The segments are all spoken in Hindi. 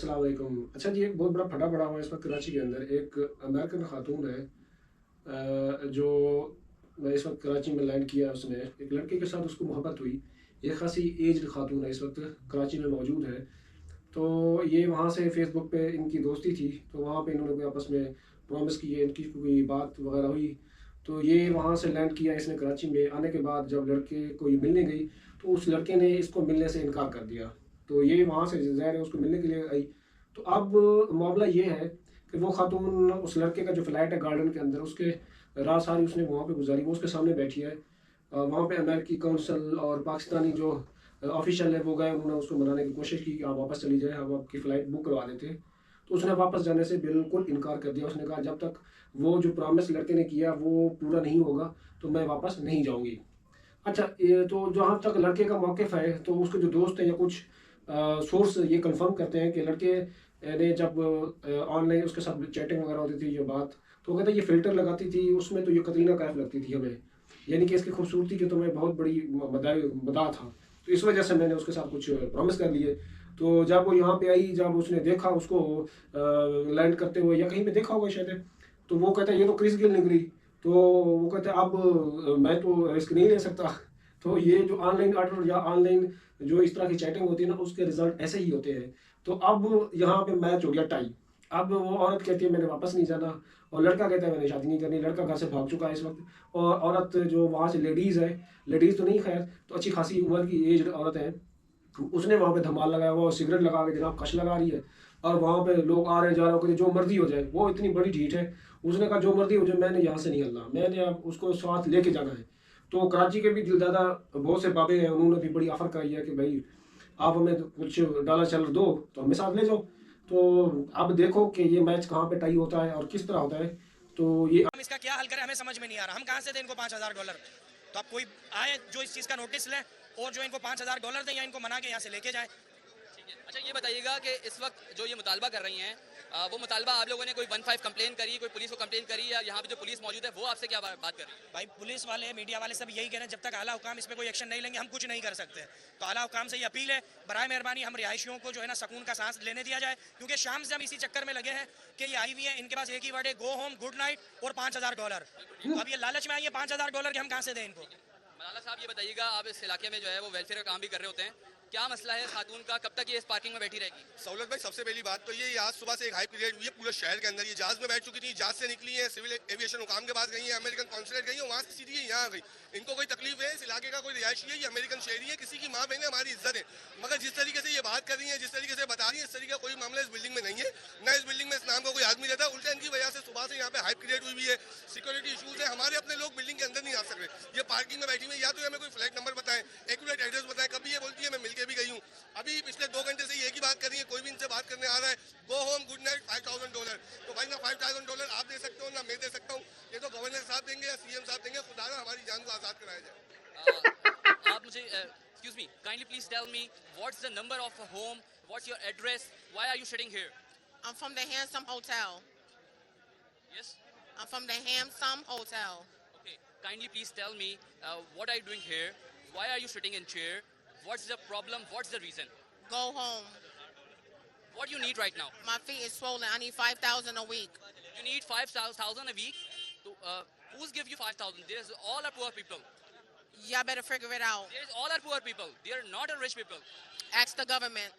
अस्सलाम वालेकुम। अच्छा जी, एक बहुत बड़ा फटा पड़ा हुआ है इस वक़्त कराची के अंदर। एक अमेरिकन खातून है, जो इस वक़्त कराची में लैंड किया उसने। एक लड़के के साथ उसको मोहब्बत हुई। एक ख़ासी एज्ड खातून है, इस वक़्त कराची में मौजूद है। तो ये वहाँ से फ़ेसबुक पे इनकी दोस्ती थी, तो वहाँ पे इन्होंने कोई आपस में प्रॉमिस किए, इनकी कोई बात वग़ैरह हुई। तो ये वहाँ से लैंड किया इसने कराची में। आने के बाद जब लड़के को ये मिलने गई, तो उस लड़के ने इसको मिलने से इनकार कर दिया। तो ये वहाँ से ज़ाहिर है उसको मिलने के लिए आई। तो अब मामला ये है कि वो खातून उस लड़के का जो फ्लैट है गार्डन के अंदर, उसके रात सारी उसने वहाँ पे गुजारी। वो उसके सामने बैठी है। वहाँ पे अमेरिकी कौंसल और पाकिस्तानी जो ऑफिशियल है वो गए, उन्होंने उसको मनाने की कोशिश की कि आप वापस चली जाए, हम आपकी फ़्लाइट बुक करवा देते हैं। तो उसने वापस जाने से बिल्कुल इनकार कर दिया। उसने कहा जब तक वो जो प्रॉमिस लड़के ने किया वो पूरा नहीं होगा, तो मैं वापस नहीं जाऊँगी। अच्छा, ये तो जहाँ तक लड़के का मौक़िफ़ है, तो उसके जो दोस्त हैं या कुछ सोर्स ये कन्फर्म करते हैं कि लड़के ने जब ऑनलाइन उसके साथ चैटिंग वगैरह होती थी, ये बात, तो वो कहता है ये फ़िल्टर लगाती थी, उसमें तो ये कतरीना कैफ़ लगती थी हमें। यानी कि इसकी खूबसूरती की तो मैं बहुत बड़ी मदाह था। तो इस वजह से मैंने उसके साथ कुछ प्रॉमिस कर लिए। तो जब वो यहाँ पे आई, जब उसने देखा उसको लैंड करते हुए, या कहीं पे देखा होगा शायद, तो वो कहता है ये तो क्रिस गेल निकली। तो वो कहते हैं अब मैं तो रिस्क नहीं ले सकता। तो ये जो ऑनलाइन ऑर्डर या ऑनलाइन जो इस तरह की चैटिंग होती है ना, उसके रिजल्ट ऐसे ही होते हैं। तो अब यहाँ पे मैच हो गया टाई। अब वो औरत कहती है मैंने वापस नहीं जाना, और लड़का कहता है मैंने शादी नहीं करनी। लड़का घर से भाग चुका है इस वक्त। और औरत जो वहाँ से लेडीज़ है, लेडीज़ तो नहीं खैर, तो अच्छी खासी उम्र की एज औरत है, उसने वहाँ पे धमाल लगाया हुआ, सिगरेट लगा के जनाब कश लगा रही है। और वहाँ पे लोग आ रहे हैं, जा रहे हो, जो मर्जी हो जाए। वो इतनी बड़ी ढीठ है, उसने कहा जो मर्जी हो जाए, मैंने यहाँ से नहीं हिलना, मैंने अब उसको साथ लेके जाना है। तो कराची के भी दिलदादा बहुत से बाबे हैं, उन्होंने भी बड़ी ऑफर कराई है कि भाई आप हमें तो कुछ डाला चल दो, तो हमें साथ ले जाओ। तो अब देखो कि ये मैच कहाँ पे टाई होता है और किस तरह होता है। तो ये हम इसका क्या हल करें, हमें समझ में नहीं आ रहा। हम कहाँ से दें इनको $5,000? तो आप कोई आए जो इस चीज़ का नोटिस ले और जो इनको $5,000 दें या इनको मना के यहाँ से लेके जाए। अच्छा ये बताइएगा कि इस वक्त जो ये मुतालबा कर रही हैं वो मुतालबा आप लोगों ने कोई 15 कंप्लेन करी, कोई पुलिस को कंप्लेन करी, या यहाँ पे जो पुलिस मौजूद है वो आपसे क्या बात कर रही है? भाई पुलिस वाले मीडिया वाले सब यही कह रहे हैं, जब तक आला हुकाम इस पर कोई एक्शन नहीं लेंगे हम कुछ नहीं कर सकते। तो आला हुकाम से ये अपील है, बराए मेहरबानी हम रिहायशियों को जो है ना सुकून का सांस लेने दिया जाए, क्योंकि शाम से हम इसी चक्कर में लगे हैं कि ये आई हुई है, इनके पास एक ही वर्ड है, गो होम, गुड नाइट और $5,000। तो अब ये लालच में आई है $5,000 के, हम कहाँ से दें इनको। मलाला साहब ये बताइएगा, आप इस इलाके में जो है वो वेलफेयर का काम भी कर रहे होते हैं, क्या मसला है खातून का, कब तक ये इस पार्किंग में बैठी रहेगी? सहूलत भाई, सबसे पहली बात तो ये आज सुबह से एक हाई पीरियड हुई है पूरे शहर के अंदर। ये जहाज में बैठ चुकी थी, जहाज से निकली है, सिविल एविएशन हुकाम के पास गई है, अमेरिकन कॉन्सुलेट गई है, वहाँ से सीधी यहाँ आ गई। इनको कोई तकलीफ है, इस इलाके का कोई रिहायशी है, ये अमेरिकन शहरी है, किसी की माँ बहन है, हमारी इज्जत है। मगर जिस तरीके से ये बात कर रही है, जिस तरीके से बता रही है, इस तरीके का कोई मामला इस बिल्डिंग में नहीं है। न इस बिल्डिंग में इस नाम का कोई आदमी रहता है। उल्टा इनकी वजह से सुबह से यहाँ पे हाई पीरियड हुई है, सिक्योरिटी इशूज है, हमारे अपने लोग बिल्डिंग के अंदर नहीं आ सकते। ये पार्किंग में बैठी हुई है, या तो हमें कोई फ्लैट नंबर बताएं, एक्यूरेट एड्रेस बताएं। कभी ये बोलती है मैं मिलके भी गई हूँ, अभी पिछले 2 घंटे से एक ही बात कर रही है, कोई भी इनसे बात करने आ रहा है, गो होम, गुड नाइट, $5,000। तो भाई ना $5,000 आप दे सकते हो ना मैं दे सकता हूँ। ये तो गवर्नर साहब देंगे या सीएम साहब देंगे। खुदा ना हमारी जान को आजाद कराया जाए। आप मुझे excuse me, kindly please tell me what's the number of a home, what's your address, why are you sitting here? I'm from the Handsome Hotel. Yes, I'm from the Handsome Hotel. Okay, kindly please tell me what are you doing here, why are you sitting in chair, what's the problem, what's the reason, Go home. What you need right now? My feet is swollen. I need 5,000 a week. You need 5,000 a week? To, who's give you 5,000? There's all are poor people. Y'all better figure it out. There's all are poor people. They are not a rich people. Ask the government.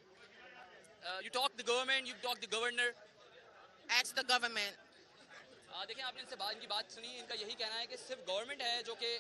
You talk the government, you talk the governor. Ask the government. देखिए आपने इनसे इनकी बात सुनी, इनका यही कहना है कि सिर्फ गवर्नमेंट है जो कि